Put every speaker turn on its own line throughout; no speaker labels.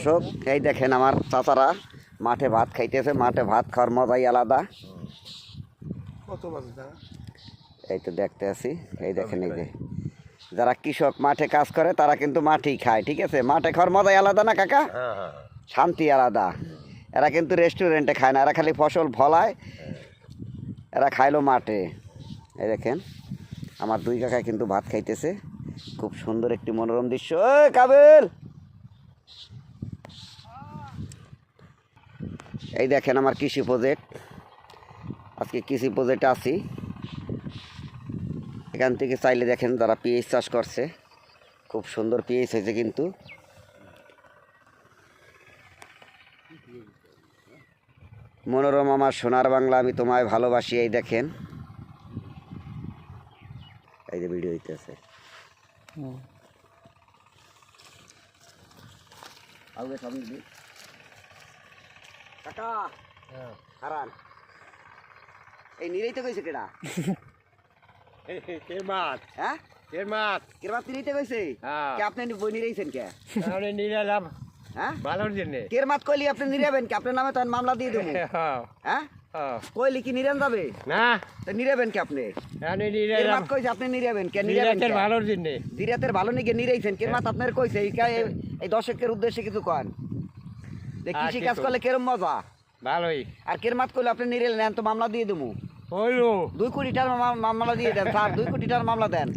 দর্শক এই দেখেন আমার চাচারা মাঠে ভাত খাইতেছে, মাঠে ভাত খাওয়ার মজাই আলাদা। এই তো দেখতে আছি, এই দেখেন এই যে যারা কৃষক মাঠে কাজ করে তারা কিন্তু মাঠেই খায়, ঠিক আছে। মাঠে খাওয়ার মজাই আলাদা না কাকা, শান্তি আলাদা। এরা কিন্তু রেস্টুরেন্টে খায় না, এরা খালি ফসল ফলায়, এরা খাইলো মাঠে। এই দেখেন আমার দুই কাকায় কিন্তু ভাত খাইতেছে, খুব সুন্দর একটি মনোরম দৃশ্য। ওই কাবিল, এই দেখেন আমার কৃষি প্রজেক্ট, আজকে কৃষি প্রজেক্টে আছি। এখান থেকে চাইলে দেখেন যারা পিএইচ চাষ করছে, খুব সুন্দর পিএইচ হয়েছে কিন্তু। মনোরম আমার সোনার বাংলা, আমি তোমায় ভালোবাসি। এই দেখেন এই যে ভিডিও হইতেছে। কাকা হারান এই নিরেইতে কইছে কেডা?
কেরমাত
হ্যাঁ
কেরমাত
কেরমাত নিরেইতে কইছে কে? আপনি বই নিরেইছেন কে?
আমি নিলাম
হ্যাঁ
ভালোর জন্য।
কেরমাত কইলি আপনি নিরাবেন কি? আপনার নামে তো মামলা দিয়ে দেবো। হ্যাঁ কইলি কি নিরান যাবে না? তো নিরাবেন কি আপনি?
আমি নিলাম
কেরমাত কইছে আপনি নিরাবেন কে? নিরাবেন
নিরাতের ভালোর জন্য।
দিরাতের ভালো নিকে নিরাইছেন। কেরমাত আপনার কইছে এই দর্শকের উদ্দেশ্যে কিছু কন যে কৃষি কাজ করলে কেরম মজা।
ভালোই।
আর কেরমাত কইলে আপনি নিরেল নেন তো মামলা দিয়ে দেবো।
হইলো
2 কোটি টাকার মামলা দিয়ে দেন স্যার, 2 কোটি টাকার মামলা দেন।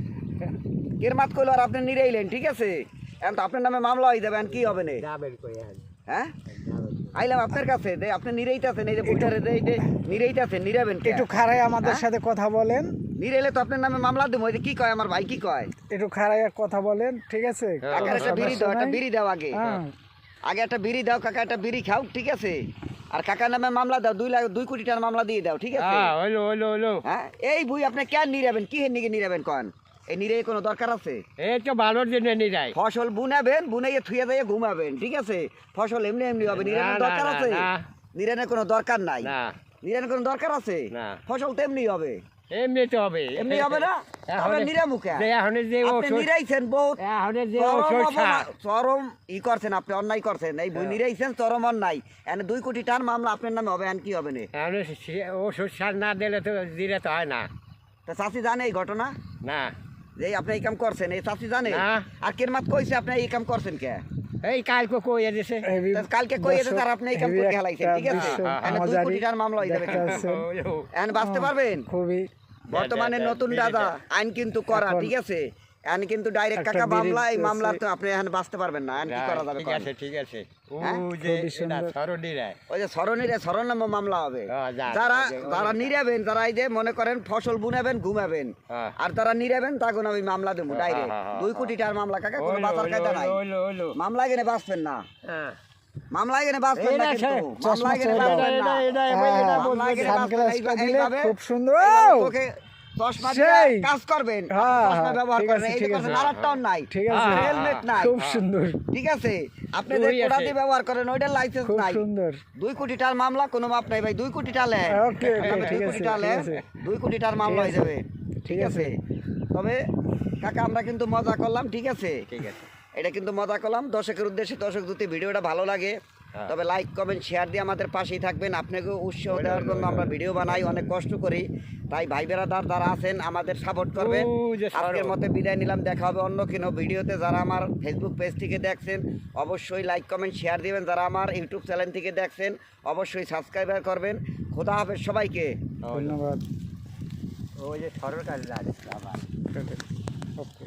কেরমাত কইলো আর আপনি নিরাইলেন, ঠিক আছে। এখন তো আপনার নামে মামলা হয়ে যাবে, কি হবে না? হ্যাঁ আইলাম আপনার কাছে, আপনি নিরাইতেছেন, এই যে বুঝারে নিরাইতেছেন, নিরাবেন
একটু খারাই আমাদের সাথে কথা বলেন।
নিরাইলে তো আপনার নামে মামলা দেবো। কি কয় আমার ভাই, কি কয়?
একটু খারাই কথা বলেন, ঠিক আছে।
কাকা একটা বিড়ি দাও, একটা বিড়ি দাও আগে। আগে একটা বিড়ি দাও কাকা, একটা বিড়ি খাও, ঠিক আছে। আর কাকার নামে মামলা দাও, 2 কোটি টাকার মামলা দিয়ে দাও, ঠিক আছে।
হইলো হইলো হইলো।
হ্যাঁ এই বুই আপনি কেন নিরাবেন? কি হেন নিকে নিরাবেন কন? এই নিরে কোনো দরকার আছে?
এই তো ভালোর জন্য নিরাই।
ফসল বুনাবেন, বুনাইয়ে থুয়ে দিয়ে ঘুমাবেন, ঠিক আছে। ফসল এমনি এমনি হবে, নিরানের দরকার আছে? নিরানের কোনো দরকার নাই। নিরানের কোনো দরকার আছে? ফসল তো এমনি হবে।
এমনি তো হবে।
এমনি হবে না? আমরা নিরামুখে
এখন যে
আপনি নিরাইছেন বহুত
এখন যে
চরম ই করছেন, আপনি অন্যায় করছেন। এই বই নিরাইছেন চরম অন্যায়। এনে 2 কোটি টাকার মামলা আপনার নামে হবে, এন কি হবে না?
ওষুধ সার না দিলে তো দিলে তো হয় না।
তা চাষি জানে এই ঘটনা
না
যে আপনি এই কাম করছেন? এই চাষি জানে? আর কেরমাত কইছে আপনি এই কাম করছেন কে?
এই কালকে কইয়া দিছে,
কালকে কইয়া দিছে, আর আপনি এই কাম করে হেলাইছেন, ঠিক আছে। এনে 2 কোটি টাকার মামলা হয়ে যাবে। এখন বাঁচতে পারবেন?
খুবই
বর্তমানে নতুন দাদা আইন কিন্তু করা, ঠিক আছে। এখন কিন্তু ডাইরেক্ট কাকা মামলা, এই মামলা তো আপনি এখন বাঁচতে পারবেন না। এখন কি করা যাবে?
ঠিক আছে ঠিক আছে। ও যে সরণিরা,
ওই যে সরণ নামে মামলা হবে। যারা যারা নিরাবেন, যারা এই যে মনে করেন ফসল বুনাবেন ঘুমাবেন, আর যারা নিরাবেন তাকে আমি মামলা দেবো ডাইরেক্ট। 2 কোটি টাকার মামলা কাকা, কোনো বাঁচার কায়দা নাই। মামলা গেলে বাঁচবেন না, মামলা গেলে বাঁচবেন না, কিন্তু মামলা গেলে বাঁচবেন না। মামলা গেলে বাঁচবেন না।
খুব সুন্দর
চশমা দিয়ে কাজ করবেন, চশমা ব্যবহার করেন, এই যে করছেন আরেকটাও নাই,
ঠিক আছে।
হেলমেট নাই,
খুব সুন্দর,
ঠিক আছে। আপনি যে কোটা দিয়ে ব্যবহার করেন ওইটার লাইসেন্স নাই।
সুন্দর
2 কোটি টাকার মামলা, কোনো মাপ নাই ভাই। 2 কোটি টাকা লেন,
ওকে ঠিক আছে,
2 কোটি টাকার মামলা হয়ে যাবে, ঠিক আছে। তবে কাকা আমরা কিন্তু মজা করলাম, ঠিক আছে। ঠিক আছে, এটা কিন্তু মজা করলাম দর্শকের উদ্দেশ্যে। দর্শক যদি ভিডিওটা ভালো লাগে তবে লাইক কমেন্ট শেয়ার দিয়ে আমাদের পাশেই থাকবেন। আপনাকে উৎসাহ দেওয়ার জন্য আমরা ভিডিও বানাই, অনেক কষ্ট করি, তাই ভাই বেড়াদার যারা আছেন আমাদের সাপোর্ট করবেন। আজকের মতো বিদায় নিলাম, দেখা হবে অন্য কোনো ভিডিওতে। যারা আমার ফেসবুক পেজ থেকে দেখছেন অবশ্যই লাইক কমেন্ট শেয়ার দিবেন, যারা আমার ইউটিউব চ্যানেল থেকে দেখছেন অবশ্যই সাবস্ক্রাইবার করবেন। খোদা হাফেজ সবাইকে,
ধন্যবাদ।
ওই যে সরকার
ওকে।